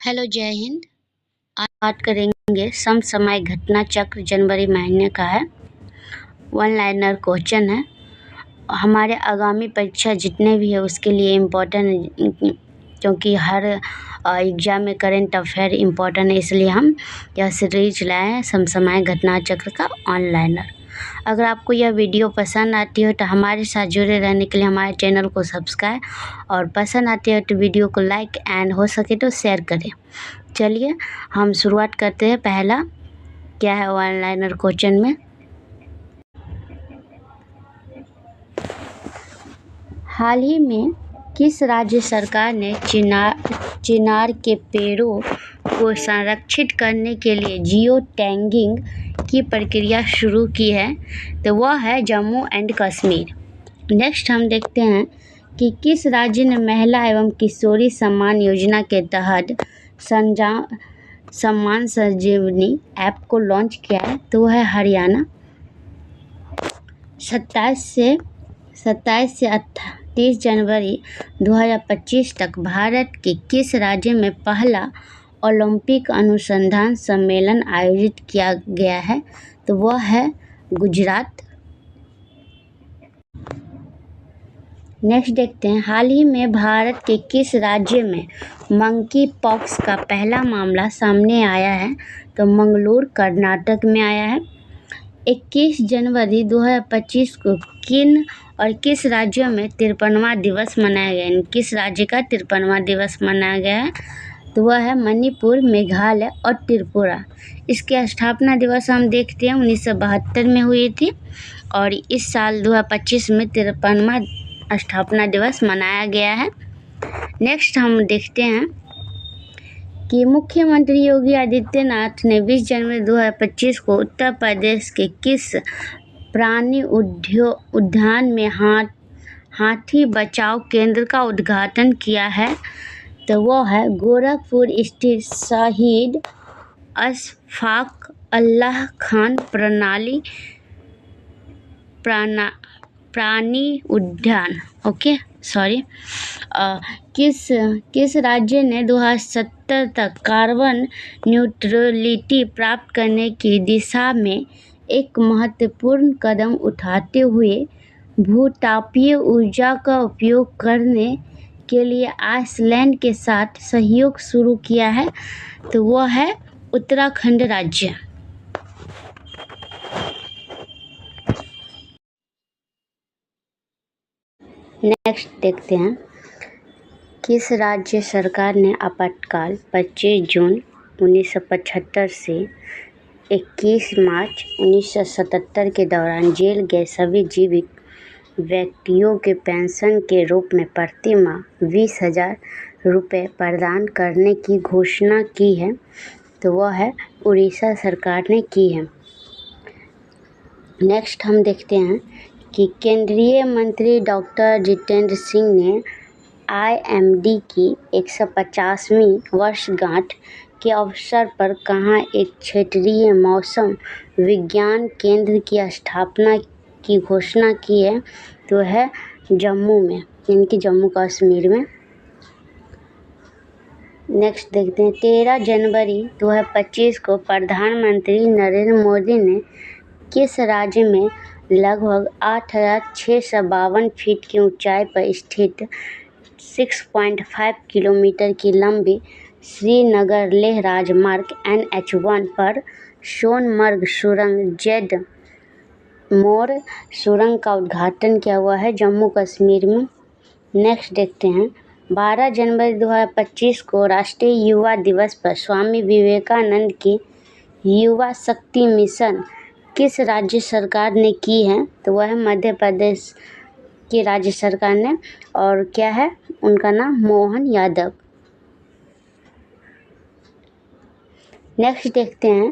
Hello, जय हिंद। आज बात करेंगे समसामयिक घटना चक्र जनवरी महीने का है। वन लाइनर क्वेश्चन है। हमारे आगामी परीक्षा जितने भी है उसके लिए इम्पोर्टेंट है, क्योंकि हर एग्ज़ाम में करंट अफेयर इम्पोर्टेंट है, इसलिए हम यह सीरीज लाए हैं समसामयिक घटना चक्र का ऑनलाइनर। अगर आपको यह वीडियो पसंद आती हो तो हमारे साथ जुड़े रहने के लिए हमारे चैनल को सब्सक्राइब और पसंद आती है तो वीडियो को लाइक एंड हो सके तो शेयर करें। चलिए हम शुरुआत करते हैं। पहला क्या है ऑनलाइनर क्वेश्चन में, हाल ही में किस राज्य सरकार ने चिनार के पेड़ों को संरक्षित करने के लिए जियो टैगिंग की प्रक्रिया शुरू की है? तो वह है जम्मू एंड कश्मीर। नेक्स्ट हम देखते हैं कि किस राज्य ने महिला एवं किशोरी सम्मान योजना के तहत सम्मान संजीवनी ऐप को लॉन्च किया है? तो वह है हरियाणा। 27 से 30 जनवरी 2025 तक भारत के किस राज्य में पहला ओलंपिक अनुसंधान सम्मेलन आयोजित किया गया है? तो वह है गुजरात। नेक्स्ट देखते हैं, हाल ही में भारत के किस राज्य में मंकी पॉक्स का पहला मामला सामने आया है? तो मंगलूर कर्नाटक में आया है। 21 जनवरी 2025 को किन और किस राज्यों में 53वां दिवस मनाया गया? किस राज्य का 53वां दिवस मनाया गया है? तो वह है मणिपुर, मेघालय और त्रिपुरा। इसके स्थापना दिवस हम देखते हैं 1972 में हुई थी और इस साल 2025 में 53वां स्थापना दिवस मनाया गया है। नेक्स्ट हम देखते हैं कि मुख्यमंत्री योगी आदित्यनाथ ने 20 जनवरी 2025 को उत्तर प्रदेश के किस प्राणी उद्यान में हाथी बचाव केंद्र का उद्घाटन किया है? तो वो है गोरखपुर स्थित शहीद अशफाक उल्लाह खान प्राणी उद्यान। Okay, sorry. किस राज्य ने 2070 तक कार्बन न्यूट्रलिटी प्राप्त करने की दिशा में एक महत्वपूर्ण कदम उठाते हुए भूतापीय ऊर्जा का उपयोग करने के लिए आइसलैंड के साथ सहयोग शुरू किया है? तो वह है उत्तराखंड राज्य। नेक्स्ट देखते हैं, किस राज्य सरकार ने आपातकाल 25 जून 1975 से 21 मार्च 1977 के दौरान जेल गए सभी जीवित व्यक्तियों के पेंशन के रूप में प्रति माह 20,000 रुपये प्रदान करने की घोषणा की है? तो वह है उड़ीसा सरकार ने की है। नेक्स्ट हम देखते हैं कि केंद्रीय मंत्री डॉक्टर जितेंद्र सिंह ने IMD की 150वीं वर्षगांठ के अवसर पर कहाँ एक क्षेत्रीय मौसम विज्ञान केंद्र की स्थापना की घोषणा की है? तो है जम्मू में, यानी कि जम्मू कश्मीर में। नेक्स्ट देखते हैं, 13 जनवरी 2025 को प्रधानमंत्री नरेंद्र मोदी ने किस राज्य में लगभग 8,652 फीट की ऊंचाई पर स्थित 6.5 किलोमीटर की लंबी श्रीनगर लेह राजमार्ग NH1 पर सोनमर्ग सुरंग जेड मोर सुरंग का उद्घाटन किया हुआ है? जम्मू कश्मीर में। नेक्स्ट देखते हैं, 12 जनवरी 2025 को राष्ट्रीय युवा दिवस पर स्वामी विवेकानंद की युवा शक्ति मिशन किस राज्य सरकार ने की है? तो वह है मध्य प्रदेश की राज्य सरकार ने, और क्या है उनका नाम? मोहन यादव। नेक्स्ट देखते हैं,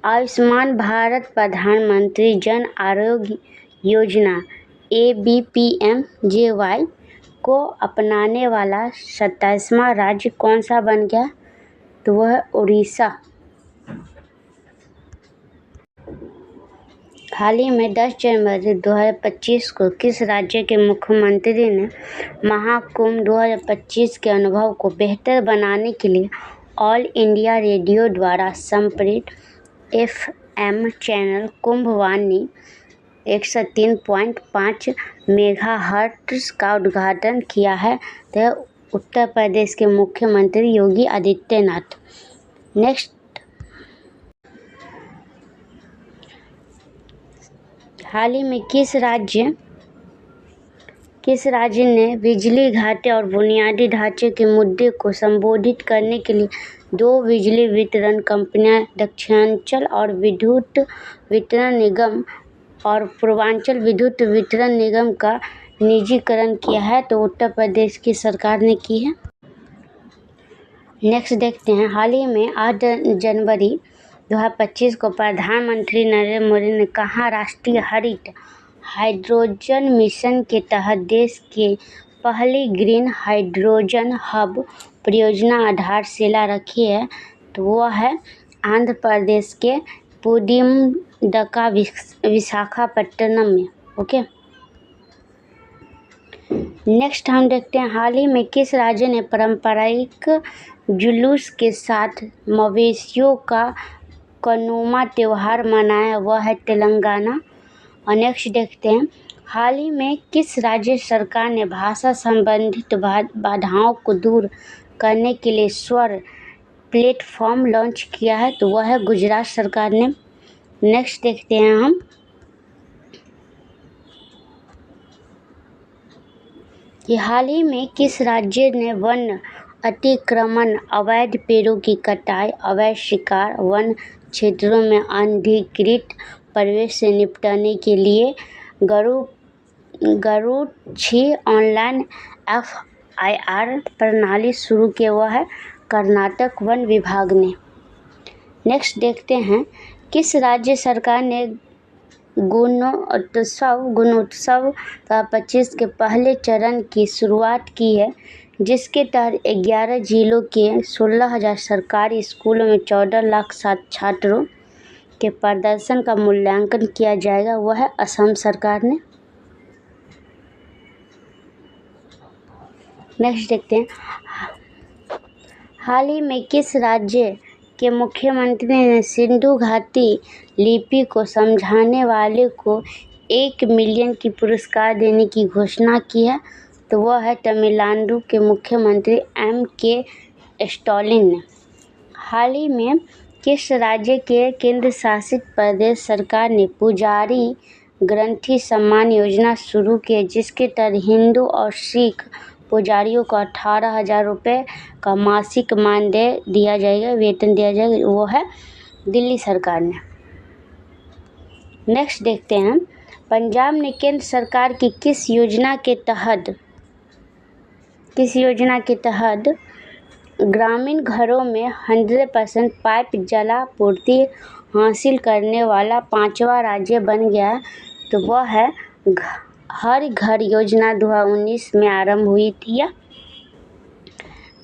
आयुष्मान भारत प्रधानमंत्री जन आरोग्य योजना ABPMJY को अपनाने वाला 27वां राज्य कौन सा बन गया? तो वह है उड़ीसा। हाल ही में 10 जनवरी 2025 को किस राज्य के मुख्यमंत्री ने महाकुंभ 2025 के अनुभव को बेहतर बनाने के लिए ऑल इंडिया रेडियो द्वारा संप्रेषित FM चैनल कुंभवाणी 103.5 मेगाहर्ट्ज़ का उद्घाटन किया है। तो उत्तर प्रदेश के मुख्यमंत्री योगी आदित्यनाथ। नेक्स्ट, हाल ही में किस राज्य ने बिजली घाटे और बुनियादी ढांचे के मुद्दे को संबोधित करने के लिए 2 बिजली वितरण कंपनियां दक्षिणांचल और विद्युत वितरण निगम और पूर्वांचल विद्युत वितरण निगम का निजीकरण किया है? तो उत्तर प्रदेश की सरकार ने की है। नेक्स्ट देखते हैं, हाल ही में 8 जनवरी 2025 को प्रधानमंत्री नरेंद्र मोदी ने कहा राष्ट्रीय हरित हाइड्रोजन मिशन के तहत देश के पहली ग्रीन हाइड्रोजन हब परियोजना आधारशिला रखी है। तो वो है आंध्र प्रदेश के पुडिमदका विशाखापट्टनम में। ओके, नेक्स्ट हम देखते हैं, हाल ही में किस राज्य ने पारंपरिक जुलूस के साथ मवेशियों का कनुमा त्यौहार मनाया? वह है तेलंगाना। और नेक्स्ट देखते हैं, हाल ही में किस राज्य सरकार ने भाषा संबंधित बाधाओं को दूर करने के लिए स्वर प्लेटफॉर्म लॉन्च किया है? तो वह है गुजरात सरकार ने। नेक्स्ट देखते हैं हम, कि हाल ही में किस राज्य ने वन अतिक्रमण, अवैध पेड़ों की कटाई, अवैध शिकार, वन क्षेत्रों में अनधिकृत प्रवेश से निपटने के लिए गरुड़ ऑनलाइन FIR प्रणाली शुरू किया हुआ है कर्नाटक वन विभाग ने। नेक्स्ट देखते हैं, किस राज्य सरकार ने गुणोत्सव 2025 के पहले चरण की शुरुआत की है, जिसके तहत 11 जिलों के 16,000 सरकारी स्कूलों में 14 लाख छात्रों के प्रदर्शन का मूल्यांकन किया जाएगा? वह है असम सरकार ने। नेक्स्ट देखते हैं, हाल ही में किस राज्य के मुख्यमंत्री ने सिंधु घाटी लिपि को समझाने वाले को 1 मिलियन की पुरस्कार देने की घोषणा की है? तो वह है तमिलनाडु के मुख्यमंत्री MK स्टालिन ने। हाल ही में किस राज्य के केंद्र शासित प्रदेश सरकार ने पुजारी ग्रंथी सम्मान योजना शुरू की, जिसके तहत हिंदू और सिख पुजारियों को 18,000 रुपये का मासिक मानदेय दिया जाएगा, वेतन दिया जाएगा? वो है दिल्ली सरकार ने। नेक्स्ट देखते हैं, पंजाब ने केंद्र सरकार की किस योजना के तहत ग्रामीण घरों में 100% पाइप जलापूर्ति हासिल करने वाला 5वां राज्य बन गया है? तो वह है हर घर योजना 2019 में आरंभ हुई थी।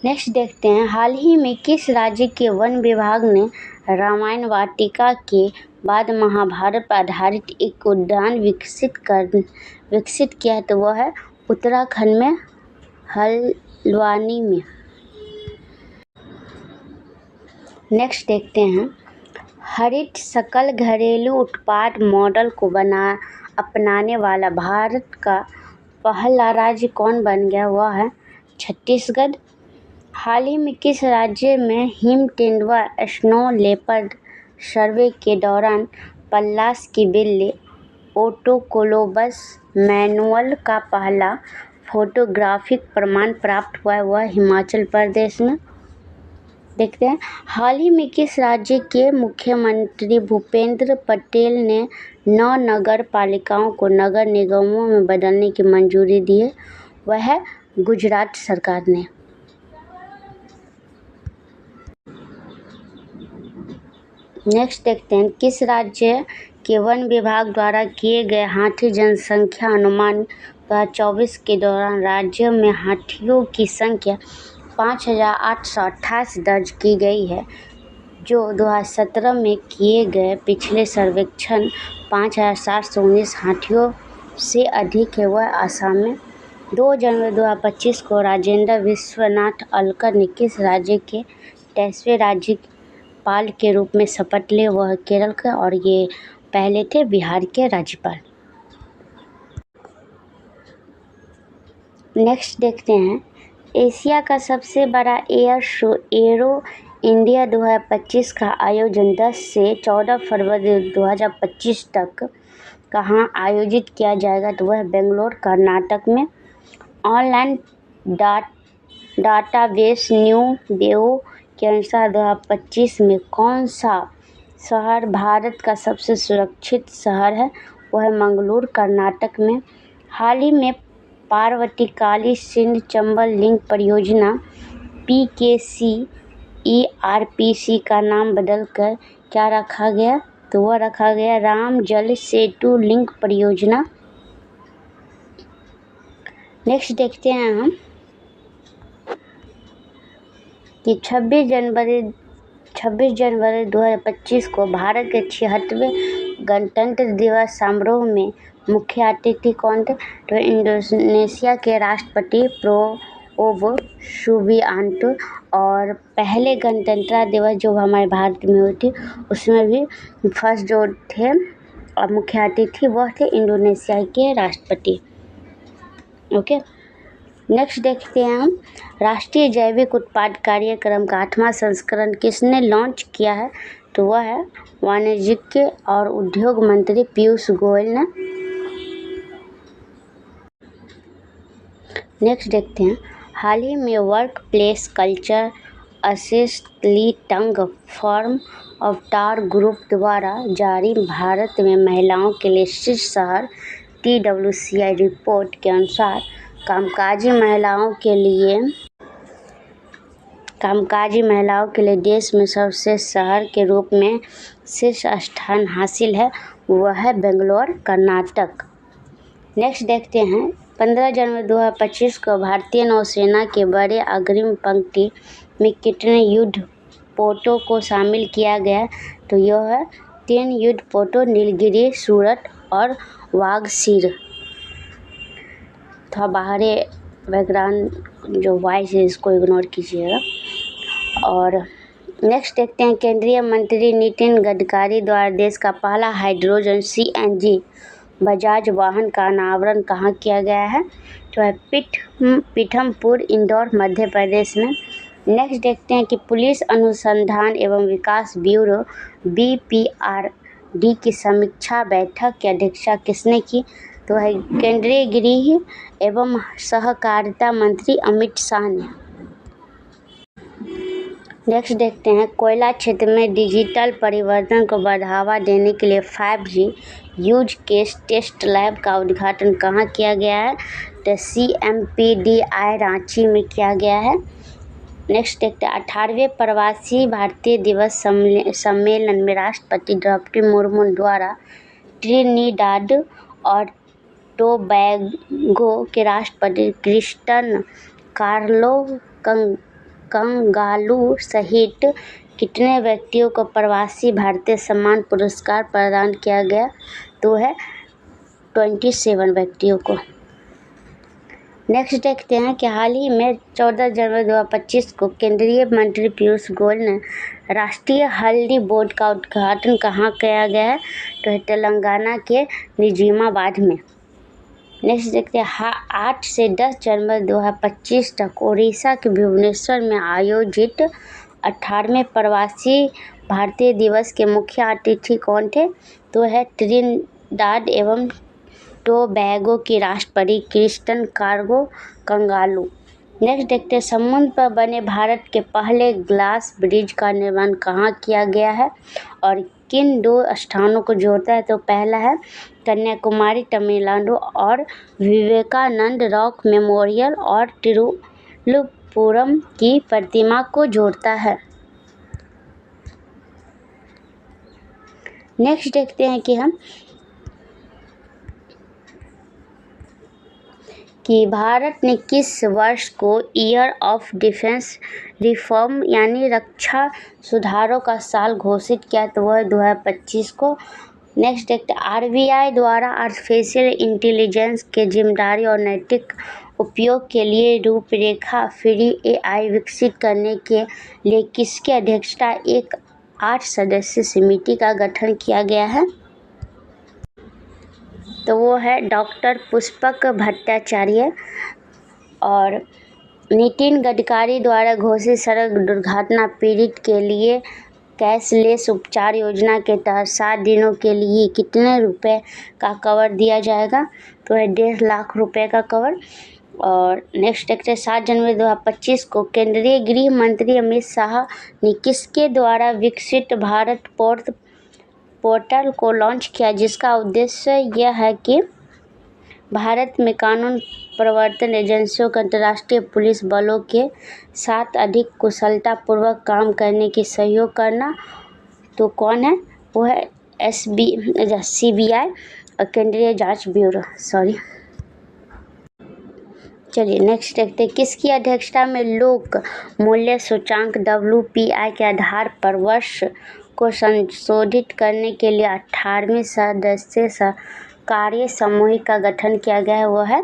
नेक्स्ट देखते हैं, हाल ही में किस राज्य के वन विभाग ने रामायण वाटिका के बाद महाभारत पर आधारित एक उद्यान विकसित किया है? तो वह है उत्तराखंड में हल्द्वानी में। नेक्स्ट देखते हैं, हरित सकल घरेलू उत्पाद मॉडल को अपनाने वाला भारत का पहला राज्य कौन बन गया? वह है छत्तीसगढ़। हाल ही में किस राज्य में हिम तेंदुआ स्नो लेपर्ड सर्वे के दौरान पल्लास की बिल्ली ओटोकोलोबस मैनुअल का पहला फोटोग्राफिक प्रमाण प्राप्त हुआ है? वह हिमाचल प्रदेश में। देखते हैं, हाल ही में किस राज्य के मुख्यमंत्री भूपेंद्र पटेल ने 9 नगर पालिकाओं को नगर निगमों में बदलने की मंजूरी दी है? वह है गुजरात सरकार ने। नेक्स्ट देखते हैं, किस राज्य के वन विभाग द्वारा किए गए हाथी जनसंख्या अनुमान 2024 के दौरान राज्य में हाथियों की संख्या 5,828 दर्ज की गई है, जो 2017 में किए गए पिछले सर्वेक्षण 5,719 हाथियों से अधिक है। वह असम में। 2 जनवरी 2025 को राजेंद्र विश्वनाथ अलकर ने किस राज्य के 28वें राज्यपाल के रूप में शपथ लिए वह केरल के, और ये पहले थे बिहार के राज्यपाल। नेक्स्ट देखते हैं, एशिया का सबसे बड़ा एयर शो एरो इंडिया 2025 का आयोजन 10 से 14 फरवरी 2025 तक कहाँ आयोजित किया जाएगा, तो वह बेंगलोर कर्नाटक में। ऑनलाइन डाटाबेस न्यू बेओ के अनुसार 2025 में कौन सा शहर भारत का सबसे सुरक्षित शहर है, वह मंगलूर कर्नाटक में। हाल ही में पार्वती काली सिंध चंबल लिंक परियोजना PKCERPC का नाम बदलकर क्या रखा गया, तो वह रखा गया राम जल सेतु लिंक परियोजना। नेक्स्ट देखते हैं हम कि 26 जनवरी 2025 को भारत के 76वें गणतंत्र दिवस समारोह में मुख्य अतिथि कौन थे, तो इंडोनेशिया के राष्ट्रपति प्रोबो सुबियांतो। और पहले गणतंत्र दिवस जो हमारे भारत में हुई थी उसमें भी फर्स्ट जो थे और मुख्य अतिथि वह थे इंडोनेशिया के राष्ट्रपति। ओके, नेक्स्ट देखते हैं हम, राष्ट्रीय जैविक उत्पाद कार्यक्रम का 8वां संस्करण किसने लॉन्च किया है, तो वह है वाणिज्यिक और उद्योग मंत्री पीयूष गोयल ने। नेक्स्ट देखते हैं, हाल ही में work place culture assistant form अवतार ग्रुप द्वारा जारी भारत में महिलाओं के लिए शीर्ष शहर TWCI रिपोर्ट के अनुसार कामकाजी महिलाओं के लिए देश में सबसे शहर के रूप में शीर्ष स्थान हासिल है, वह है बेंगलोर कर्नाटक। नेक्स्ट देखते हैं, 15 जनवरी 2025 को भारतीय नौसेना के बड़े अग्रिम पंक्ति में कितने युद्धपोतों को शामिल किया गया, तो यह है 3 युद्धपोतों नीलगिरी, सूरत और वागसीर। थोड़ा बाहरी बैकग्राउंड जो वॉइस है इसको इग्नोर कीजिएगा। और नेक्स्ट देखते हैं, केंद्रीय मंत्री नितिन गडकरी द्वारा देश का पहला हाइड्रोजन CNG बजाज वाहन का अनावरण कहाँ किया गया है, तो है पीथमपुर इंदौर मध्य प्रदेश में। नेक्स्ट देखते हैं कि पुलिस अनुसंधान एवं विकास ब्यूरो BPRD की समीक्षा बैठक की अध्यक्षता किसने की, तो है केंद्रीय गृह एवं सहकारिता मंत्री अमित शाह ने। नेक्स्ट देखते हैं, कोयला क्षेत्र में डिजिटल परिवर्तन को बढ़ावा देने के लिए 5G use case test lab का उद्घाटन कहाँ किया गया है, तो CMPDI रांची में किया गया है। नेक्स्ट देखते हैं, 18वें प्रवासी भारतीय दिवस सम्मेलन में राष्ट्रपति द्रौपदी मुर्मू द्वारा ट्रिनिडाद और टोबैगो के राष्ट्रपति क्रिस्टन कार्लो कंगालू सहित कितने व्यक्तियों को प्रवासी भारतीय सम्मान पुरस्कार प्रदान किया गया, तो है 27 व्यक्तियों को। नेक्स्ट देखते हैं कि हाल ही में 14 जनवरी 2025 को केंद्रीय मंत्री पीयूष गोयल ने राष्ट्रीय हल्दी बोर्ड का उद्घाटन कहाँ किया गया है, तो है तेलंगाना के निजामाबाद में। नेक्स्ट देखते हैं, 8 से 10 जनवरी 2025 तक ओडिशा के भुवनेश्वर में आयोजित 18वें प्रवासी भारतीय दिवस के मुख्य अतिथि कौन थे, तो है ट्रिनिडाद एवं टोबैगो की राष्ट्रपति क्रिस्टन कार्लो कंगालू। नेक्स्ट देखते हैं, समुद्र पर बने भारत के पहले ग्लास ब्रिज का निर्माण कहाँ किया गया है और किन 2 स्थानों को जोड़ता है, तो पहला है कन्याकुमारी तमिलनाडु और विवेकानंद रॉक मेमोरियल और तिरुवनंतपुरम की प्रतिमा को जोड़ता है। नेक्स्ट देखते हैं कि भारत ने किस वर्ष को ईयर ऑफ डिफेंस रिफॉर्म यानी रक्षा सुधारों का साल घोषित किया, तो वह 2025 को। नेक्स्ट देखते हैं, RBI द्वारा आर्टिफिशियल इंटेलिजेंस के जिम्मेदारी और नैतिक उपयोग के लिए रूपरेखा फ्री एआई विकसित करने के लिए किसकी अध्यक्षता एक 8 सदस्यीय समिति का गठन किया गया है? तो वो है डॉक्टर पुष्पक भट्टाचार्य। और नितिन गडकरी द्वारा घोषित सड़क दुर्घटना पीड़ित के लिए कैशलेस उपचार योजना के तहत 7 दिनों के लिए कितने रुपए का कवर दिया जाएगा? तो है 1.5 लाख रुपए का कवर। और नेक्स्ट देखते हैं 7 जनवरी 2025 को केंद्रीय गृह मंत्री अमित शाह ने किसके द्वारा विकसित भारत पोर्टल को लॉन्च किया, जिसका उद्देश्य यह है कि भारत में कानून प्रवर्तन एजेंसियों को अंतर्राष्ट्रीय पुलिस बलों के साथ अधिक कुशलतापूर्वक काम करने की सहयोग करना। तो कौन है? वो है CBI और केंद्रीय जांच ब्यूरो। चलिए नेक्स्ट देखते हैं किसकी अध्यक्षता में लोक मूल्य सूचांक WPI के आधार पर वर्ष को संशोधित करने के लिए 18वें सदस्यीय कार्य समूह का गठन किया गया है? वो है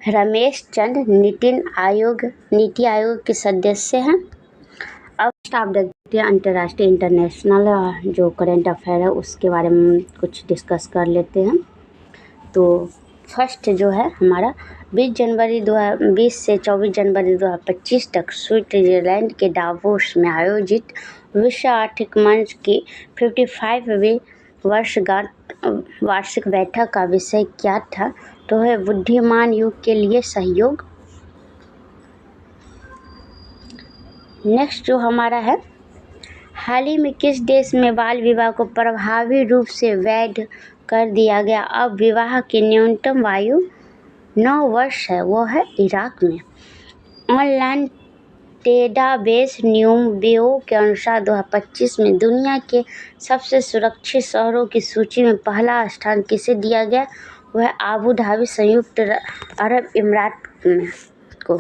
रमेश चंद, नीति आयोग के सदस्य हैं। अब आप देखते हैं अंतर्राष्ट्रीय इंटरनेशनल जो करंट अफेयर है उसके बारे में कुछ डिस्कस कर लेते हैं। तो फर्स्ट जो है हमारा 20 से 24 जनवरी 2025 तक स्विट्जरलैंड के डावोस में आयोजित विश्व आर्थिक मंच की 55वीं वार्षिक बैठक का विषय क्या था? तो है बुद्धिमान युग के लिए सहयोग। नेक्स्ट जो हमारा है हाल ही में किस देश में बाल विवाह को प्रभावी रूप से वैध कर दिया गया? अब विवाह की न्यूनतम आयु 9 वर्ष है, वो है इराक में। ऑनलाइन डेटाबेस न्यूम्बियो के अनुसार 2025 में दुनिया के सबसे सुरक्षित शहरों की सूची में पहला स्थान किसे दिया गया? वह आबू धाबी संयुक्त अरब अमीरात को।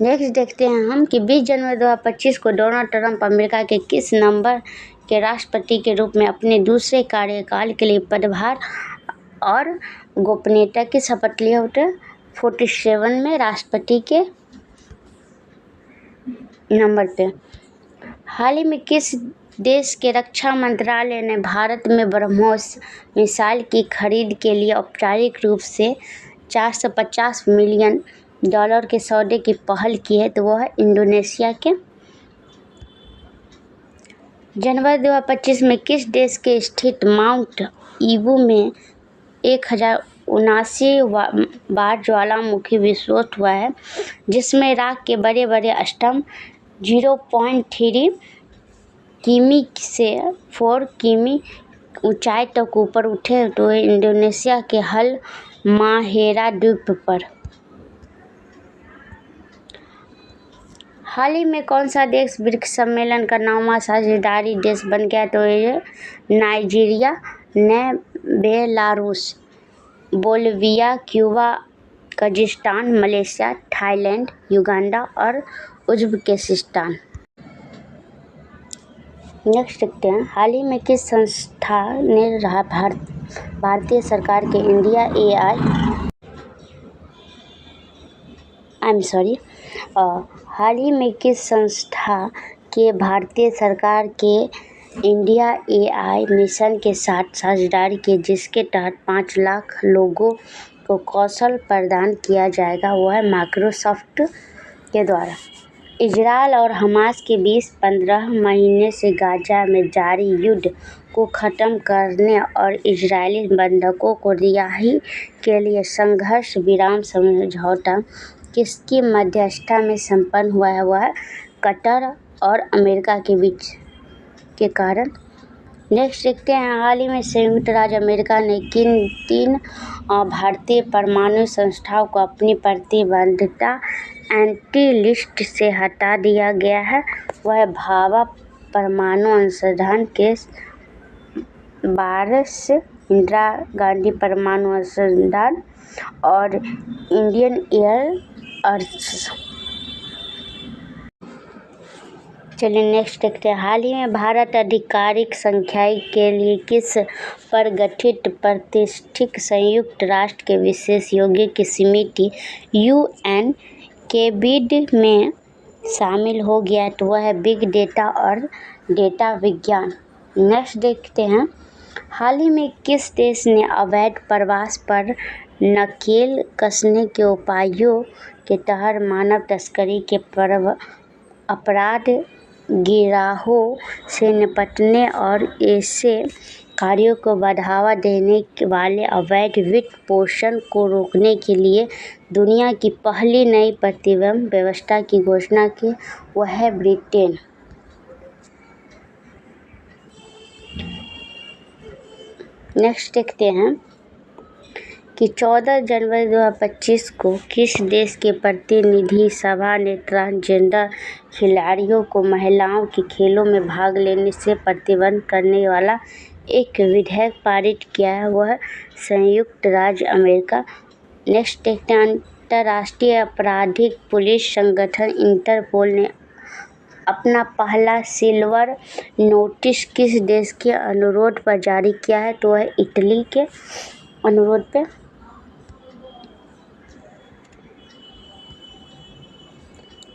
नेक्स्ट देखते हैं हम कि 20 जनवरी 2025 को डोनाल्ड ट्रंप अमेरिका के किस नंबर के राष्ट्रपति के रूप में अपने दूसरे कार्यकाल के लिए पदभार और गोपनीयता की शपथ लिए होते? 47 में राष्ट्रपति के नंबर पे। हाल ही में किस देश के रक्षा मंत्रालय ने भारत में ब्रह्मोस मिसाइल की खरीद के लिए औपचारिक रूप से $450 मिलियन के सौदे की पहल की है? तो वो है इंडोनेशिया के। जनवरी 2025 में किस देश के स्थित माउंट ईबू में 1079 बार ज्वालामुखी विस्फोट हुआ है, जिसमें राख के बड़े बड़े स्तंभ 0.3 किमी से 4 किमी ऊंचाई तक ऊपर उठे? तो इंडोनेशिया के हालमाहेरा द्वीप पर। हाल ही में कौन सा देश ब्रिक्स सम्मेलन का नौवां साझेदारी देश बन गया? तो ये नाइजीरिया ने Belarus, Bolivia, Cuba, Kazakhstan, Malaysia, Thailand, Uganda और उज्बेकिस्तान। नेक्स्ट देखते हैं हाल ही में किस संस्था ने भारतीय सरकार के इंडिया हाल ही में किस संस्था के भारतीय सरकार के इंडिया AI मिशन के साथ साझेदारी की, जिसके तहत 5 लाख लोगों को कौशल प्रदान किया जाएगा? वो है माइक्रोसॉफ्ट के द्वारा। इजरायल और हमास के बीच 15 महीने से गाजा में जारी युद्ध को ख़त्म करने और इजरायली बंधकों को रिहाई के लिए संघर्ष विराम समझौता किसकी मध्यस्थता में संपन्न हुआ है? वह कतर और अमेरिका के बीच के कारण। नेक्स्ट देखते हैं हाल ही में संयुक्त राज्य अमेरिका ने किन 3 भारतीय परमाणु संस्थाओं को अपनी प्रतिबद्धता एंटी लिस्ट से हटा दिया गया है? वह भाभा परमाणु अनुसंधान केंद्र, बारिश इंदिरा गांधी परमाणु अनुसंधान और इंडियन एयर फोर्स। चलिए नेक्स्ट देखते हैं। हाल ही में भारत आधिकारिक संख्याई के लिए किस पर गठित प्रतिष्ठित संयुक्त राष्ट्र के विशेष योग्य की समिति UN के बिड में शामिल हो गया, तो वह है बिग डेटा और डेटा विज्ञान। नेक्स्ट देखते हैं। हाल ही में किस देश ने अवैध प्रवास पर नकेल कसने के उपायों के तहत मानव तस्करी के अपराध गिरोहों से निपटने और ऐसे कार्यों को बढ़ावा देने वाले अवैध वित्त पोषण को रोकने के लिए दुनिया की पहली नई प्रतिबंध व्यवस्था की घोषणा की? वह है ब्रिटेन। नेक्स्ट देखते हैं कि 14 जनवरी 2025 को किस देश के प्रतिनिधि सभा ने ट्रांसजेंडर खिलाड़ियों को महिलाओं के खेलों में भाग लेने से प्रतिबंध करने वाला एक विधेयक पारित किया है? वह संयुक्त राज्य अमेरिका। नेक्स्ट देखते हैं। अंतर्राष्ट्रीय आपराधिक पुलिस संगठन इंटरपोल ने अपना पहला सिल्वर नोटिस किस देश के अनुरोध पर जारी किया है? तो वह इटली के अनुरोध पे।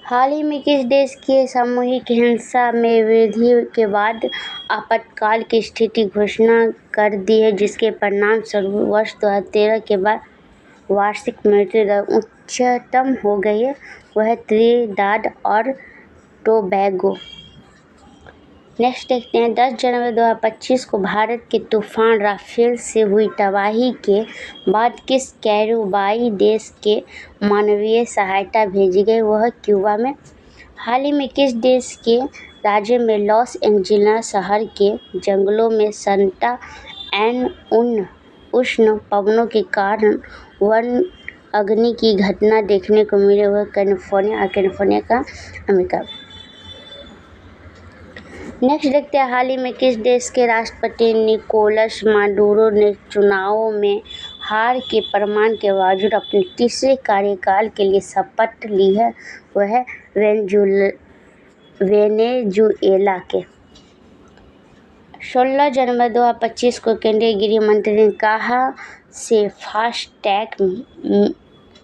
हाल ही में किस देश की सामूहिक हिंसा में वृद्धि के बाद आपातकाल की स्थिति घोषणा कर दी है, जिसके परिणाम स्वरूप वर्ष 2013 के बाद वार्षिक मृत्यु दर उच्चतम हो गई है? वह त्रिनिदाद और टोबैगो। नेक्स्ट देखते हैं। 10 जनवरी 2025 को भारत के तूफान राफेल से हुई तबाही के बाद किस कैरिबियाई देश के मानवीय सहायता भेजी गई? वह क्यूबा में। हाल ही में किस देश के राज्य में लॉस एंजिल्स शहर के जंगलों में सन्ना एन उष्ण पवनों के कारण वन अग्नि की घटना देखने को मिली? वह कैलिफोर्निया का अमेरिका। नेक्स्ट देखते हैं। हाल ही में किस देश के राष्ट्रपति निकोलस माडुरो ने चुनावों में हार के प्रमाण के बावजूद अपने तीसरे कार्यकाल के लिए शपथ ली है? वह है वेनेजुएला के। 16 जनवरी 2025 को केंद्रीय गृह मंत्री ने कहा से FASTag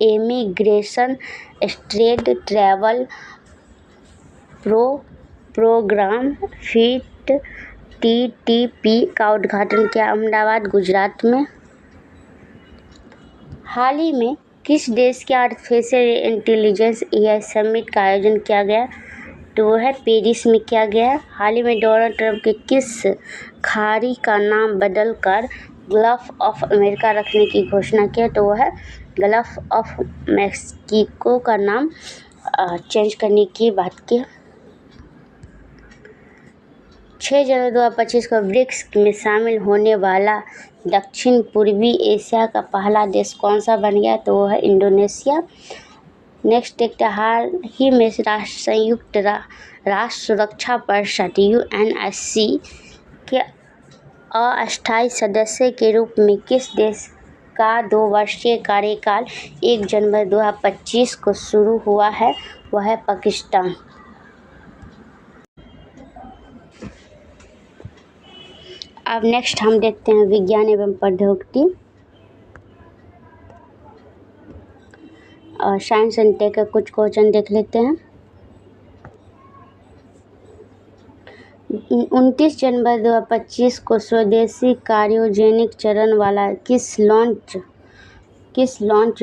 immigration straight travel program fit TTP का उद्घाटन किया अहमदाबाद, गुजरात में। हाल ही में किस देश के आर्टिफिशियल इंटेलिजेंस AI समिट का आयोजन किया गया? तो वो है पेरिस में किया गया। हाल ही में डोनाल्ड ट्रंप के किस खाड़ी का नाम बदलकर गल्फ ऑफ अमेरिका रखने की घोषणा की? तो वो है गल्फ ऑफ मैक्सिको का नाम चेंज करने की बात की। 6 जनवरी 2025 को ब्रिक्स में शामिल होने वाला दक्षिण पूर्वी एशिया का पहला देश कौन सा बन गया? तो वो है इंडोनेशिया। नेक्स्ट देखते हैं। हाल ही में संयुक्त राष्ट्र सुरक्षा परिषद UNSC के अस्थायी सदस्य के रूप में किस देश का 2 वर्षीय कार्यकाल 1 जनवरी 2025 को शुरू हुआ है? वह है पाकिस्तान। अब नेक्स्ट हम देखते हैं विज्ञान एवं प्रौद्योगिकी और साइंस एंड टेक का कुछ क्वेश्चन देख लेते हैं। 29 जनवरी 2025 को स्वदेशी क्रायोजेनिक चरण वाला किस लॉन्च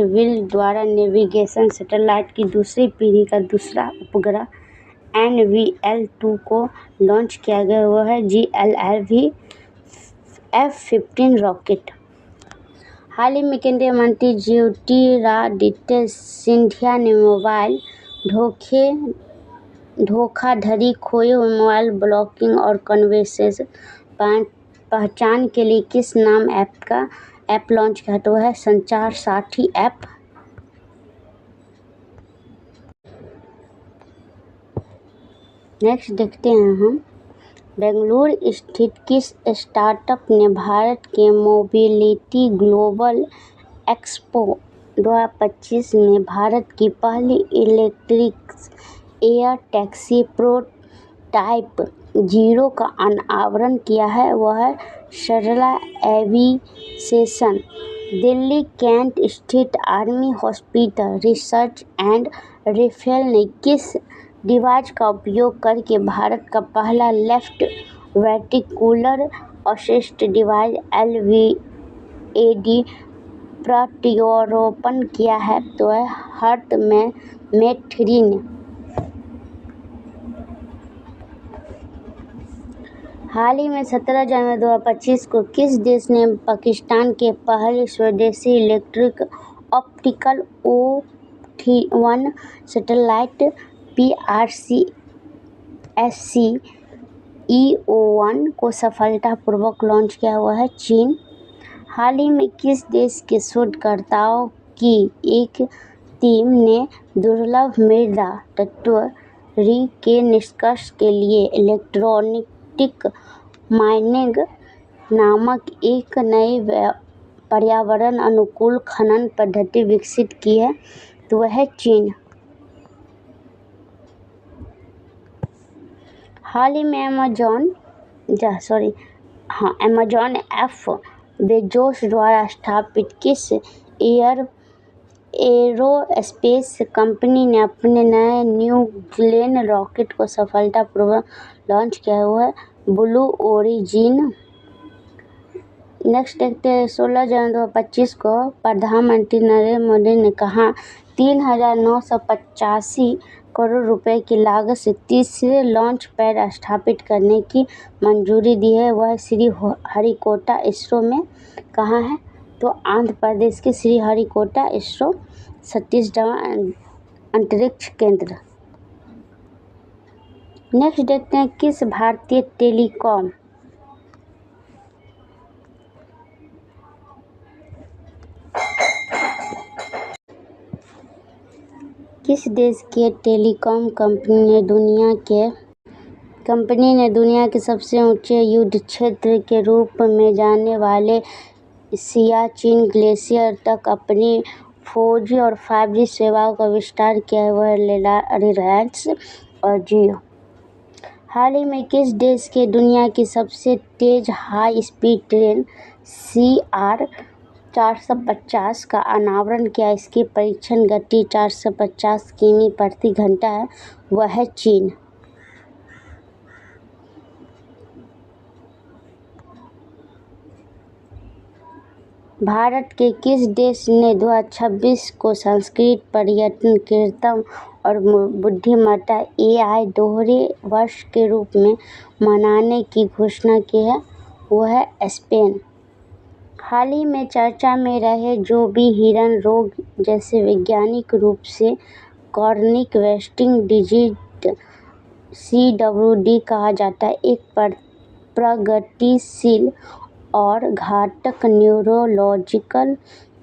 व्हील द्वारा नेविगेशन सैटेलाइट की दूसरी पीढ़ी का दूसरा उपग्रह NVL-2 को लॉन्च किया गया? वो है GLLV F-15 रॉकेट। हाल ही में केंद्रीय मंत्री ज्योतिरादित्य सिंधिया ने मोबाइल धोखाधड़ी, खोए हुए मोबाइल ब्लॉकिंग और कन्वर्सेशन पहचान के लिए किस नाम ऐप लॉन्च किया? तो है संचार साथी ऐप। नेक्स्ट देखते हैं हम। बेंगलुरु स्थित किस स्टार्टअप ने भारत के मोबिलिटी ग्लोबल एक्सपो 2025 में भारत की पहली इलेक्ट्रिक एयर टैक्सी टाइप 0 का अनावरण किया है, वह है सरला एविएशन। दिल्ली कैंट स्थित army hospital research and referral ने किस डिवाइस का उपयोग करके भारत का पहला left ventricular assist device LVAD प्रत्यारोपण किया है? तो है हार्ट में मेथरीन। हाल ही में 17 जनवरी 2025 को किस देश ने पाकिस्तान के पहले स्वदेशी electric optical O1 satellite PRCSC-EO1 को सफलतापूर्वक लॉन्च किया हुआ है? चीन। हाल ही में किस देश के शोधकर्ताओं की एक टीम ने दुर्लभ मृदा तत्व री के निष्कर्ष के लिए इलेक्ट्रोनिक माइनिंग नामक एक नई पर्यावरण अनुकूल खनन पद्धति विकसित की है? तो वह है चीन। हाल ही में अमेजॉन एफ बेजोस द्वारा स्थापित किस एरोस्पेस कंपनी ने अपने नए न्यू ग्लेन रॉकेट को सफलतापूर्वक लॉन्च किया हुआ है? Blue origin. नेक्स्ट देखते हैं 16 जनवरी 2025 को प्रधानमंत्री नरेंद्र मोदी ने कहा 3,985 करोड़ रुपए की लागत से तीसरे लॉन्च पैड स्थापित करने की मंजूरी दी है। वह श्रीहरिकोटा इसरो में कहाँ है? तो आंध्र प्रदेश के श्रीहरिकोटा इसरो सतीश धवन अंतरिक्ष केंद्र। नेक्स्ट देखते हैं किस भारतीय टेलीकॉम किस देश के टेलीकॉम कंपनी ने दुनिया के सबसे ऊंचे युद्ध क्षेत्र के रूप में जाने वाले सियाचिन ग्लेशियर तक अपनी 4G और 5G सेवाओं का विस्तार किया है? वह रिलायंस और जियो। हाल ही में किस देश के दुनिया की सबसे तेज हाई स्पीड ट्रेन CR450 का अनावरण किया? इसकी परीक्षण गति 450 किमी प्रति घंटा है। वह है चीन। भारत के किस देश ने 2026 को संस्कृत पर्यटन कृत्रिम और बुद्धिमत्ता AI दोहरे वर्ष के रूप में मनाने की घोषणा की है? वह है स्पेन। हाल ही में चर्चा में रहे जो भी हिरन रोग जैसे वैज्ञानिक रूप से कॉर्निक वेस्टिंग डिजीज CWD कहा जाता है, एक प्रगतिशील और घातक न्यूरोलॉजिकल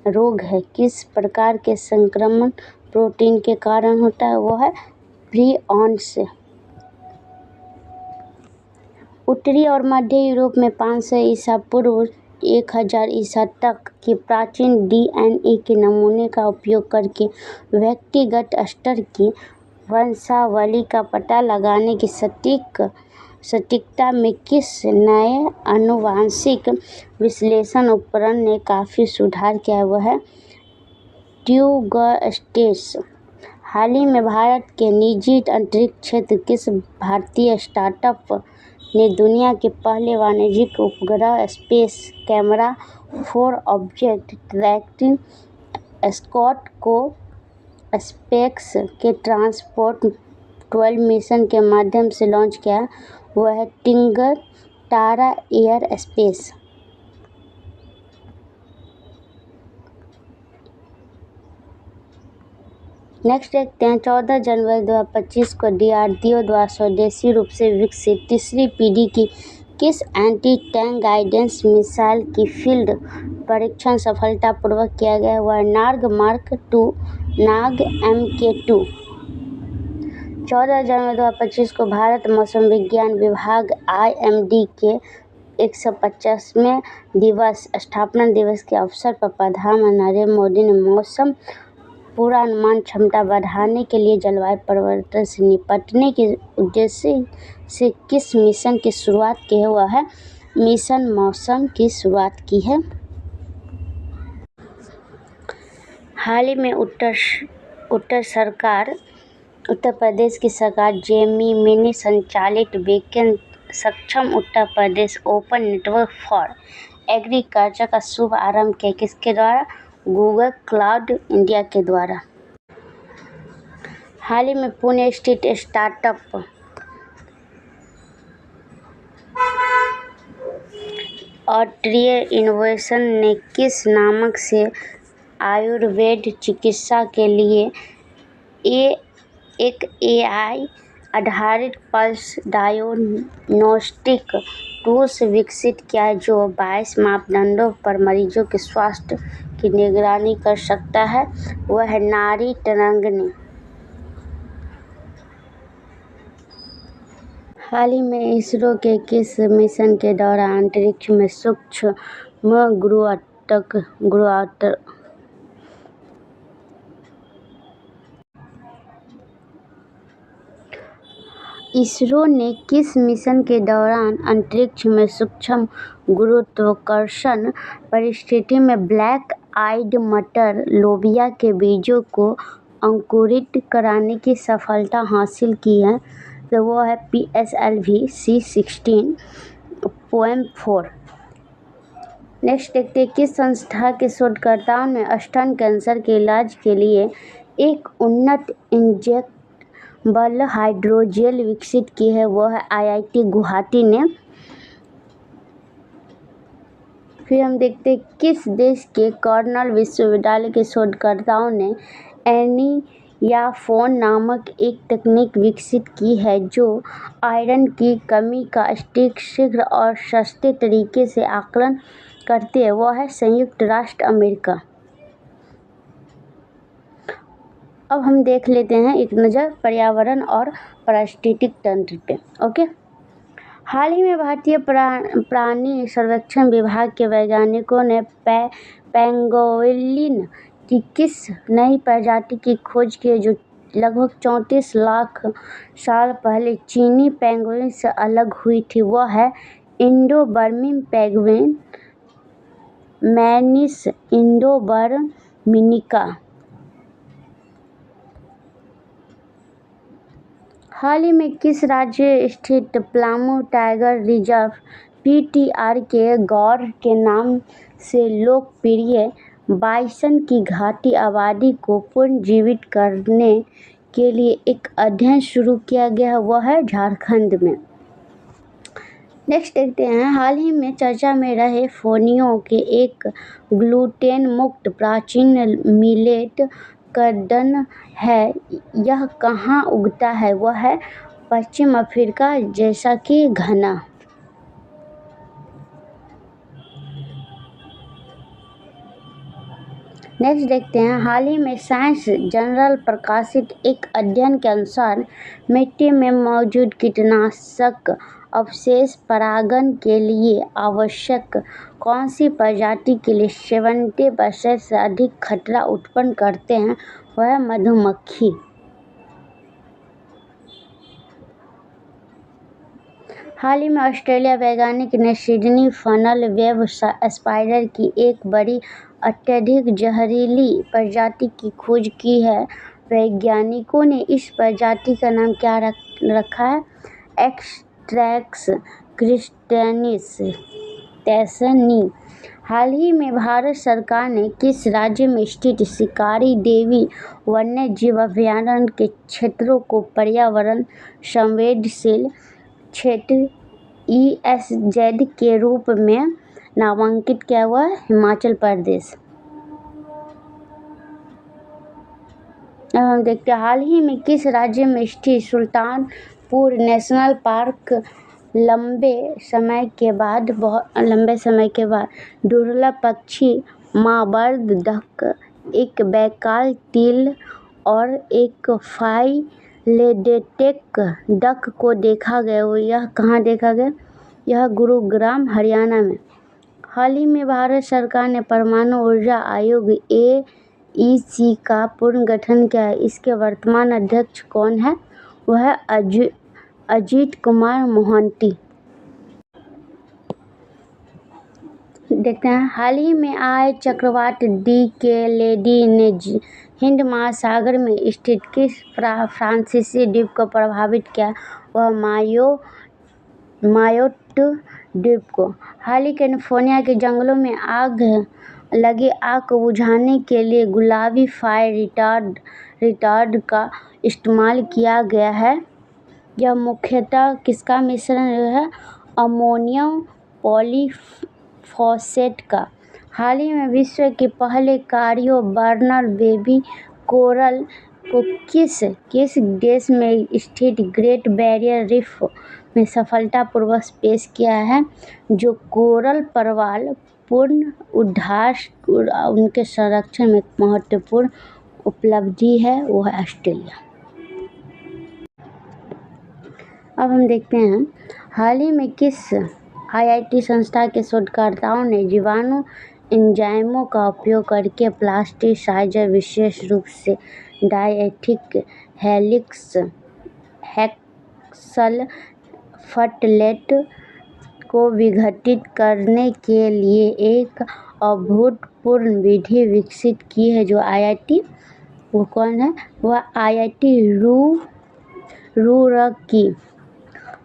रोग है। किस प्रकार के संक्रमण प्रोटीन के कारण होता है? वो है प्रियॉन्स। उत्तरी और मध्य यूरोप में 500 ईसा पूर्व 1000 ईसा तक के प्राचीन DNA के नमूने का उपयोग करके व्यक्तिगत स्तर की वंशावली का पता लगाने की सटीकता में किस नए आनुवंशिक विश्लेषण उपकरण ने काफ़ी सुधार किया है? वह है ट्यूगस्टेस। हाल ही में भारत के निजी अंतरिक्ष क्षेत्र किस भारतीय स्टार्टअप ने दुनिया के पहले वाणिज्यिक उपग्रह space camera for object tracking SCOT को स्पेस के ट्रांसपोर्ट 12 मिशन के माध्यम से लॉन्च किया? वह है Digantara aerospace. Next देखते हैं 14 जनवरी 2025 को DRDO द्वारा स्वदेशी रूप से विकसित तीसरी पीढ़ी की किस एंटी टैंक गाइडेंस मिसाइल की फील्ड परीक्षण सफलतापूर्वक किया गया? वह नाग मार्क 2 नाग MK2। 14 जनवरी 2025 को भारत मौसम विज्ञान विभाग IMD के 150वें स्थापना दिवस के अवसर पर प्रधानमंत्री नरेंद्र मोदी ने मौसम पूर्वानुमान क्षमता बढ़ाने के लिए जलवायु परिवर्तन से निपटने के उद्देश्य से किस मिशन की शुरुआत की है? वह है मिशन मौसम की शुरुआत की है। हाल ही में उत्तर प्रदेश की सरकार जेमिनी संचालित वीकेंड सक्षम Uttar Pradesh open network for agriculture का शुभ आरंभ किया। किसके द्वारा? गूगल क्लाउड इंडिया के द्वारा। हाल ही में पुणे स्थित स्टार्टअप ऑट्रियर इनोवेशन ने किस नामक से आयुर्वेद चिकित्सा के लिए एक AI आधारित पल्स डायग्नोस्टिक टूल्स विकसित किया है जो 22 मापदंडों पर मरीजों के स्वास्थ्य की निगरानी कर सकता है? वह है नाड़ी तरंगिणी। हाल ही में इसरो के किस मिशन के दौरान अंतरिक्ष में सूक्ष्म इसरो ने किस मिशन के दौरान अंतरिक्ष में सूक्ष्म गुरुत्वाकर्षण परिस्थिति में ब्लैक आइड मटर लोबिया के बीजों को अंकुरित कराने की सफलता हासिल की है? तो वो है PSLV C16.4। नेक्स्ट देखते हैं, किस संस्था के शोधकर्ताओं ने स्तन कैंसर के इलाज के लिए एक उन्नत इंजेक्टेबल हाइड्रोजेल विकसित की है? वह है IIT गुवाहाटी ने। फिर हम देखते हैं, किस देश के कॉर्नेल विश्वविद्यालय के शोधकर्ताओं ने एनियाफोन नामक एक तकनीक विकसित की है जो आयरन की कमी का शीघ्र और सस्ते तरीके से आकलन करती है? वह है संयुक्त राष्ट्र अमेरिका। अब हम देख लेते हैं एक नज़र पर्यावरण और पारिस्थितिक तंत्र पे। ओके, हाल ही में भारतीय प्राणी सर्वेक्षण विभाग के वैज्ञानिकों ने पेंगोलिन की किस नई प्रजाति की खोज की है जो लगभग 34 लाख साल पहले चीनी पेंगुइन से अलग हुई थी? वह है इंडो-बर्मी पेंगुइन, मैनिस इंडोबर्मिनिका। हाल ही में किस राज्य स्थित पलामू टाइगर रिजर्व PTR के गौर के नाम से लोकप्रिय बाइसन की घाटी आबादी को पुनर्जीवित करने के लिए एक अध्ययन शुरू किया गया है? वह है झारखंड में। नेक्स्ट देखते हैं, हाल ही में चर्चा में रहे फोनियो के एक ग्लूटेन मुक्त प्राचीन मिलेट कर्दन है, यह कहाँ उगता है? वह है पश्चिम अफ्रीका जैसा कि घना। नेक्स्ट देखते हैं, हाल ही में साइंस जर्नल प्रकाशित एक अध्ययन के अनुसार मिट्टी में मौजूद कीटनाशक अवशेष परागण के लिए आवश्यक कौन सी प्रजाति के लिए 70% से अधिक खतरा उत्पन्न करते हैं? वह है मधुमक्खी। हाल ही में ऑस्ट्रेलिया वैज्ञानिक ने सिडनी फनल वेब स्पाइडर की एक बड़ी अत्यधिक जहरीली प्रजाति की खोज की है। वैज्ञानिकों ने इस प्रजाति का नाम क्या रखा है? एक्सट्रैक्स क्रिस्टेनिस तैसनी। हाल ही में भारत सरकार ने किस राज्य में स्थित शिकारी देवी वन्यजीव अभयारण्य के क्षेत्रों को पर्यावरण संवेदनशील क्षेत्र ESZ के रूप में नामांकित किया? हुआ है हिमाचल प्रदेश। अब हम देखते हैं, हाल ही में किस राज्य में स्थित सुल्तानपुर नेशनल पार्क लंबे समय के बाद दुर्लभ पक्षी मार्बल डक, एक बैकाल टील और एक फाइलेडेटेक डक को देखा गया? यह कहाँ देखा गया? यह गुरुग्राम हरियाणा में। हाल ही में भारत सरकार ने परमाणु ऊर्जा आयोग IEC का पुनर्गठन किया है। इसके वर्तमान अध्यक्ष कौन है? वह है अजीत कुमार मोहंती। देखते हैं, हाल ही में आए चक्रवात डी के लेडी ने हिंद महासागर में स्थित किस फ्रांसीसी द्वीप को प्रभावित किया? वह मायोट द्वीप को। हाल ही कैलिफोर्निया के जंगलों में लगी आग को बुझाने के लिए गुलाबी फायर रिटार्ड का इस्तेमाल किया गया है। यह मुख्यतः किसका मिश्रण है? अमोनियम पॉलीफॉस्फेट का। हाल ही में विश्व के पहले क्रायो बर्नर बेबी कोरल को किस देश में स्थित ग्रेट बैरियर रीफ में सफलतापूर्वक पेश किया है? जो कोरल प्रवाल पूर्ण उद्धार उनके संरक्षण में महत्वपूर्ण उपलब्धि है, वो है ऑस्ट्रेलिया। अब हम देखते हैं, हाल ही में किस IIT संस्था के शोधकर्ताओं ने जीवाणु एंजाइमों का उपयोग करके प्लास्टिसाइज़र, विशेष रूप से डायएथिक हेलिक्स हैक्सलफटलेट को विघटित करने के लिए एक अभूतपूर्व विधि विकसित की है? जो IIT, वो कौन है? वह IIT रुड़की।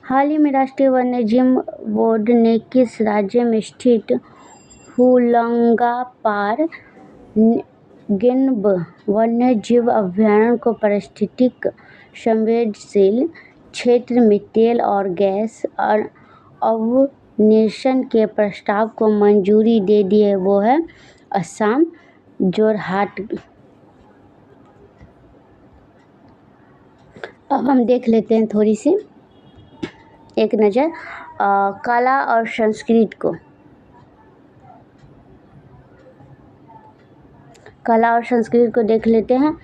हाल ही में राष्ट्रीय वन्यजीव बोर्ड ने किस राज्य में स्थित हुलंगापार गिम्ब वन्यजीव अभयारण्य को पारिस्थितिक संवेदनशील क्षेत्र में तेल और गैस अवनिर्शन के प्रस्ताव को मंजूरी दे दी है? वो है असम, जोरहाट। अब हम देख लेते हैं थोड़ी सी एक नज़र कला और संस्कृति को। कला और संस्कृति को देख लेते हैं।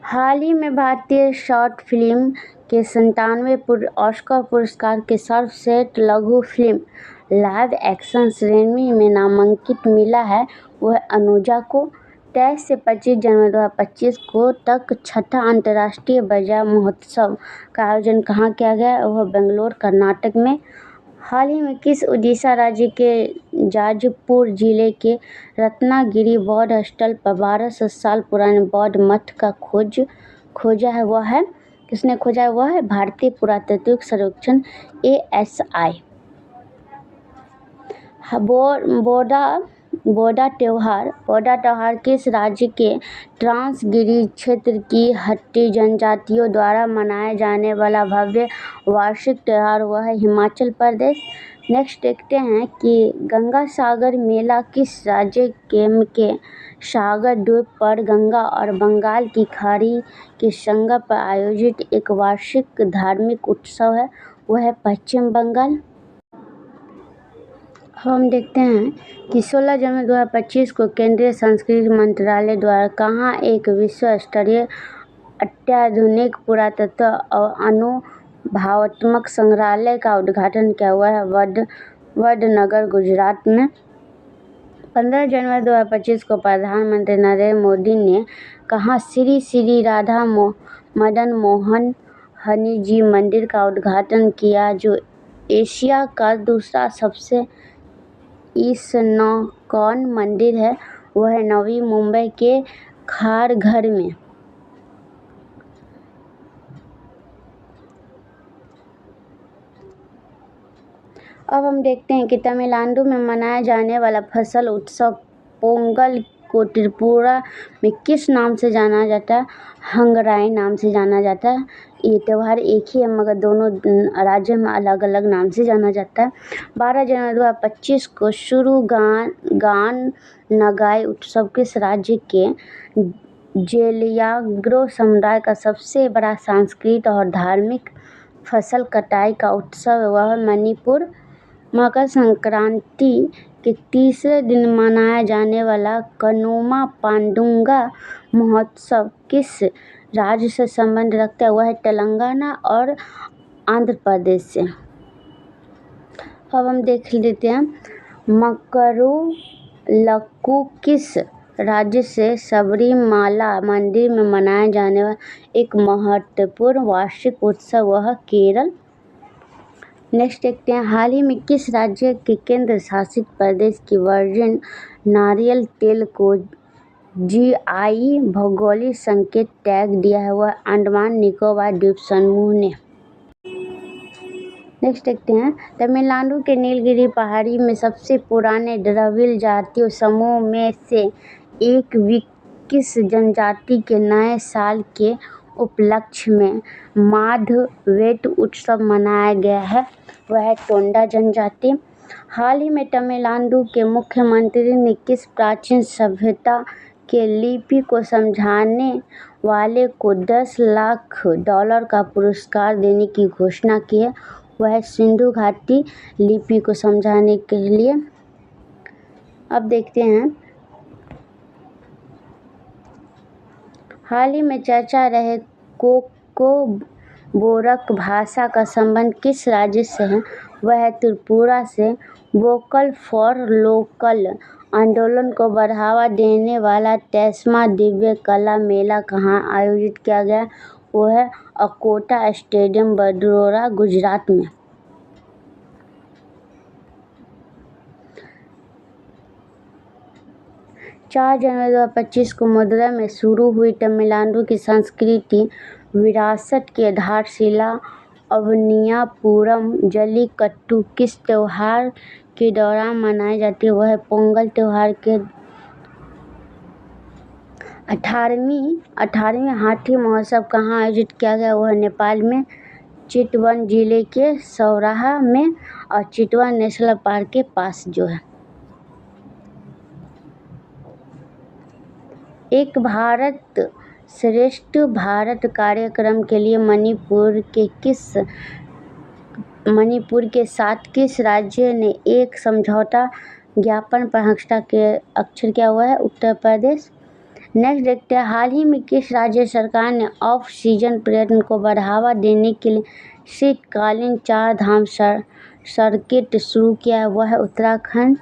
हाल ही में भारतीय शॉर्ट फिल्म के 97वें ऑस्कर पुरस्कार के सर्वश्रेष्ठ लघु फिल्म लाइव एक्शन श्रेणी में नामांकन मिला है। वह अनुजा को। 23 से 25 जनवरी 2025 को तक छठा अंतर्राष्ट्रीय बाजार महोत्सव का आयोजन कहाँ किया गया? वह बेंगलुरु, कर्नाटक में। हाल ही में किस उड़ीसा राज्य के जाजपुर जिले के रत्नागिरी बौद्ध स्थल पर 1200 साल पुराने बौद्ध मठ का खोजा है? वह है, किसने खोजा है? वह है भारतीय पुरातात्विक सर्वेक्षण ASI। बोडा त्योहार किस राज्य के ट्रांसगिरी क्षेत्र की हट्टी जनजातियों द्वारा मनाया जाने वाला भव्य वार्षिक त्योहार? वह है हिमाचल प्रदेश। नेक्स्ट देखते हैं कि गंगा सागर मेला किस राज्य के सागर द्वीप पर गंगा और बंगाल की खाड़ी के संगम पर आयोजित एक वार्षिक धार्मिक उत्सव है? वह है पश्चिम बंगाल। हम देखते हैं कि 16 जनवरी 2025 को केंद्रीय संस्कृति मंत्रालय द्वारा कहाँ एक विश्व स्तरीय अत्याधुनिक पुरातत्व और अनुभवात्मक संग्रहालय का उद्घाटन किया हुआ है? वडनगर, गुजरात में। 15 जनवरी 2025 को प्रधानमंत्री नरेंद्र मोदी ने कहाँ श्री श्री राधा मदन मोहन हनी जी मंदिर का उद्घाटन किया? जो एशिया का दूसरा सबसे इस्कॉन मंदिर है? वह है नवी मुंबई के खारघर में। अब हम देखते हैं कि तमिलनाडु में मनाया जाने वाला फसल उत्सव पोंगल को त्रिपुरा में किस नाम से जाना जाता है? हंगराई नाम से जाना जाता है। ये त्यौहार एक ही है मगर दोनों राज्यों में अलग अलग नाम से जाना जाता है। 12 जनवरी 2025 को शुरू गान नगाई उत्सव किस राज्य के जेलियाग्रो समुदाय का सबसे बड़ा सांस्कृतिक और धार्मिक फसल कटाई का उत्सव है? वह मणिपुर। मकर संक्रांति के तीसरे दिन मनाया जाने वाला कनुमा पांडुंगा महोत्सव किस राज्य से संबंध रखता है? वह है तेलंगाना और आंध्र प्रदेश से। अब हम देख लेते हैं मकरू लक्कू किस राज्य से सबरीमाला मंदिर में मनाया जाने वाला एक महत्वपूर्ण वार्षिक उत्सव वह केरल। नेक्स्ट देखते हैं, हाल ही में किस राज्य के केंद्र शासित प्रदेश की वर्जिन नारियल तेल को जीआई भौगोलिक संकेत टैग दिया है? वह अंडमान निकोबार द्वीप समूह ने। नेक्स्ट देखते हैं, तमिलनाडु के नीलगिरी पहाड़ी में सबसे पुराने द्रविड़ जातीय समूह में से एक किस जनजाति के नए साल के उपलक्ष्य में माधवेट उत्सव मनाया गया है? वह है टोंडा जनजाति। हाल ही में तमिलनाडु के मुख्यमंत्री ने किस प्राचीन सभ्यता के लिपि को समझाने वाले को $10 लाख का पुरस्कार देने की घोषणा की है? वह है सिंधु घाटी लिपि को समझाने के लिए। अब देखते हैं, हाल ही में चर्चा रहे कोको बोरक भाषा का संबंध किस राज्य से है? वह है त्रिपुरा से। वोकल फॉर लोकल आंदोलन को बढ़ावा देने वाला 23वां दिव्य कला मेला कहाँ आयोजित किया गया? वो है अकोटा स्टेडियम, वडोदरा, गुजरात में। चार जनवरी 2025 को मदुरै में शुरू हुई तमिलनाडु की सांस्कृतिक विरासत की आधारशिला अवनियापुरम जल्लीकट्टू किस त्योहार के दौरान मनाई जाती है? वह है पोंगल त्योहार के। 18वीं हाथी महोत्सव कहाँ आयोजित किया गया? वह नेपाल में चितवन जिले के सौराहा में और चितवन नेशनल पार्क के पास जो है। एक भारत श्रेष्ठ भारत कार्यक्रम के लिए मणिपुर के साथ किस राज्य ने एक समझौता ज्ञापन पर हस्ताक्षर किया हुआ है? उत्तर प्रदेश। नेक्स्ट देखते हैं, हाल ही में किस राज्य सरकार ने ऑफ सीजन पर्यटन को बढ़ावा देने के लिए शीतकालीन 4 धाम सर्किट शुरू किया है? वह है उत्तराखंड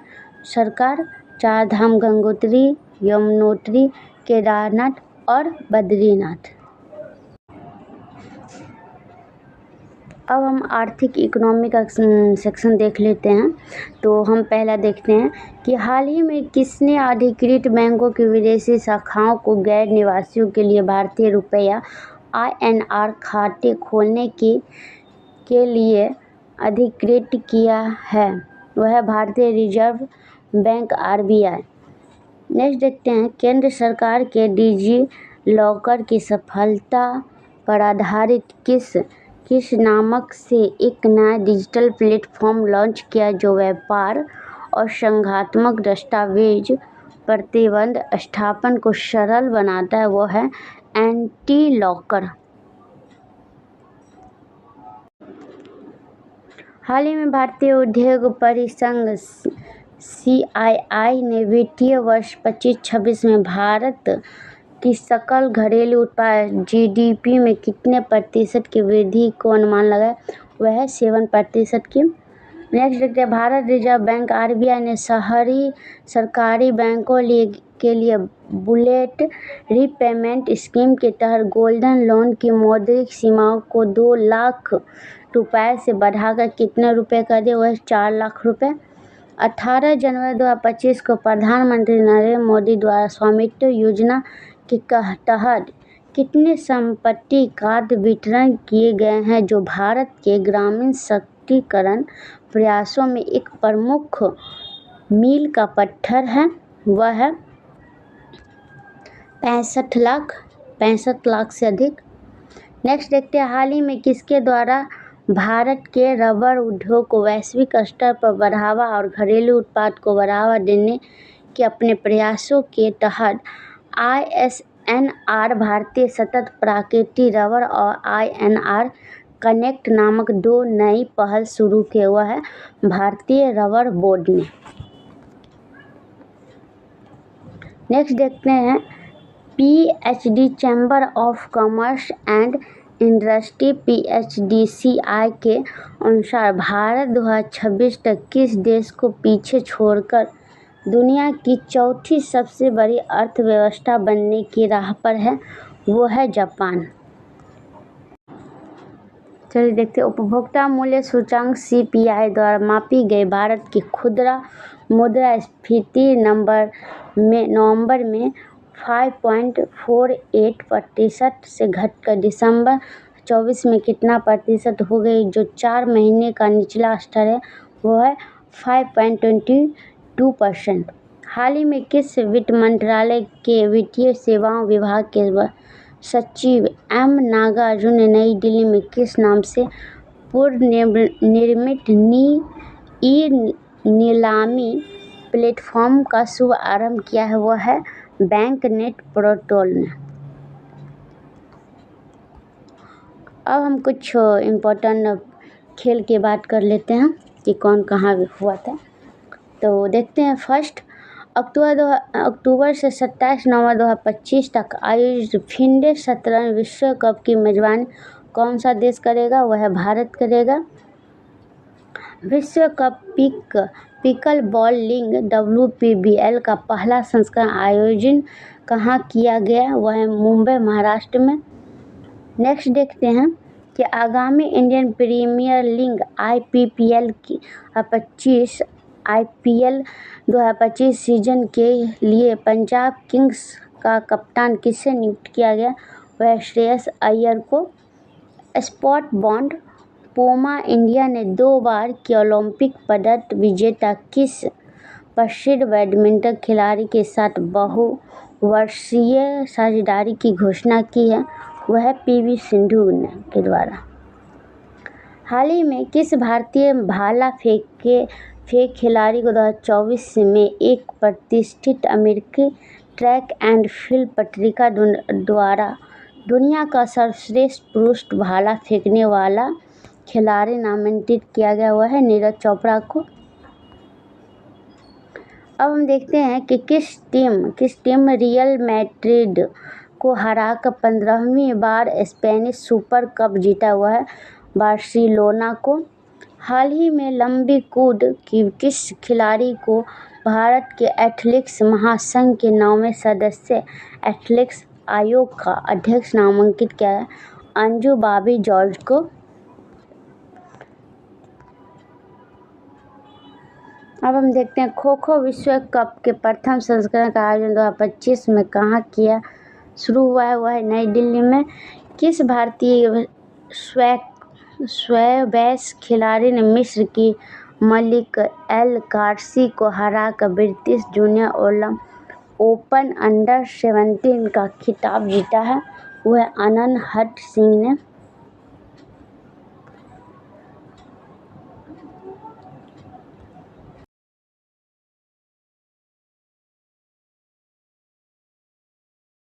सरकार। 4 धाम गंगोत्री, यमुनोत्री, केदारनाथ और बद्रीनाथ। अब हम आर्थिक इकोनॉमी का सेक्शन देख लेते हैं। तो हम पहला देखते हैं कि हाल ही में किसने अधिकृत बैंकों की विदेशी शाखाओं को गैर निवासियों के लिए भारतीय रुपया INR खाते खोलने के लिए अधिकृत किया है? वह है भारतीय रिजर्व बैंक RBI। नेक्स्ट देखते हैं, केंद्र सरकार के डिजी लॉकर की सफलता पर आधारित किस नामक से एक नया डिजिटल प्लेटफॉर्म लॉन्च किया जो व्यापार और संगठनात्मक दस्तावेज प्रतिबंध स्थापन को सरल बनाता है? वो है एंटी लॉकर। हाल ही में भारतीय उद्योग परिसंघ CII ने वित्तीय वर्ष 25-26 में भारत की सकल घरेलू उत्पाद GDP में कितने प्रतिशत की वृद्धि को अनुमान लगाया? वह है 7% की। नेक्स्ट देखते हैं, भारत रिजर्व बैंक RBI ने शहरी सरकारी बैंकों के लिए बुलेट रीपेमेंट स्कीम के तहत गोल्डन लोन की मौद्रिक सीमाओं को 2 लाख रुपए से बढ़ाकर कितने रुपए कर दिया? वह 4 लाख रुपए। 18 जनवरी 2025 को प्रधानमंत्री नरेंद्र मोदी द्वारा स्वामित्व योजना के तहत कितने संपत्ति कार्ड वितरण किए गए हैं जो भारत के ग्रामीण सशक्तिकरण प्रयासों में एक प्रमुख मील का पत्थर है? वह है 65 लाख से अधिक। नेक्स्ट देखते हैं, हाल ही में किसके द्वारा भारत के रबर उद्योग को वैश्विक स्तर पर बढ़ावा और घरेलू उत्पाद को बढ़ावा देने के अपने प्रयासों के तहत ISNR भारतीय सतत प्राकृतिक रबर और INR कनेक्ट नामक 2 नई पहल शुरू किया हुआ है? भारतीय रबर बोर्ड ने। नेक्स्ट देखते हैं, PhD chamber of commerce and industry PHDCI के अनुसार भारत 2026 तक किस देश को पीछे छोड़कर दुनिया की चौथी सबसे बड़ी अर्थव्यवस्था बनने की राह पर है, वो है जापान। चलिए देखते हैं, उपभोक्ता मूल्य सूचकांक CPI द्वारा मापी गई भारत की खुदरा मुद्रास्फीति नवंबर में 5.48% से घटकर दिसंबर 24 में कितना प्रतिशत हो गई, जो 4 महीने का निचला स्तर है वो है 5.22%। हाल ही में किस वित्त मंत्रालय के वित्तीय सेवाओं विभाग के सचिव M. नागार्जुन ने नई दिल्ली में किस नाम से पूर्व निर्मित ई-नीलामी प्लेटफॉर्म का शुभ आरंभ किया है, वह है बैंक नेट पोर्टल ने। अब हम कुछ इम्पोर्टेंट खेल की बात कर लेते हैं कि कौन कहाँ हुआ था। तो देखते हैं, फर्स्ट अक्टूबर से 27 नवंबर 2025 तक आयोजित फिडे शतरंज विश्व कप की मेजबानी कौन सा देश करेगा, वह भारत करेगा। विश्व cup pickle ball league WPBL का पहला संस्करण आयोजन कहाँ किया गया, वह मुंबई महाराष्ट्र में। नेक्स्ट देखते हैं कि आगामी इंडियन प्रीमियर लीग IPPL की 2025 सीजन के लिए पंजाब किंग्स का कप्तान किसे नियुक्त किया गया, वह श्रेयस अय्यर को। स्पोर्ट बॉन्ड पूमा इंडिया ने 2 बार की ओलंपिक पदक विजेता किस प्रसिद्ध बैडमिंटन खिलाड़ी के साथ बहुवर्षीय साझेदारी की घोषणा की है, वह PV सिंधु के द्वारा। हाल ही में किस भारतीय भाला फेंक खिलाड़ी को 2024 में एक प्रतिष्ठित अमेरिकी ट्रैक एंड फील्ड पत्रिका द्वारा दुनिया का सर्वश्रेष्ठ पुरुष भाला फेंकने वाला खिलाड़ी नामांकित किया गया, हुआ है नीरज चोपड़ा को। अब हम देखते हैं कि किस टीम रियल मैड्रिड को हराकर 15वीं बार स्पेनिश सुपर कप जीता, हुआ है बार्सिलोना को। हाल ही में लंबी कूद की किस खिलाड़ी को भारत के एथलेटिक्स महासंघ के 9वें सदस्य एथलेटिक्स आयोग का अध्यक्ष नामांकित किया है, अंजू बॉबी जॉर्ज को। अब हम देखते हैं, खो खो विश्व कप के प्रथम संस्करण का आयोजन 2025 में कहाँ किया शुरू हुआ है, वह है नई दिल्ली में। किस भारतीय स्क्वैश खिलाड़ी ने मिस्र की मलिक एल कार्सी को हराकर ब्रिटिश जूनियर ओपन अंडर 17 का खिताब जीता है, वह अनंत हट सिंह ने।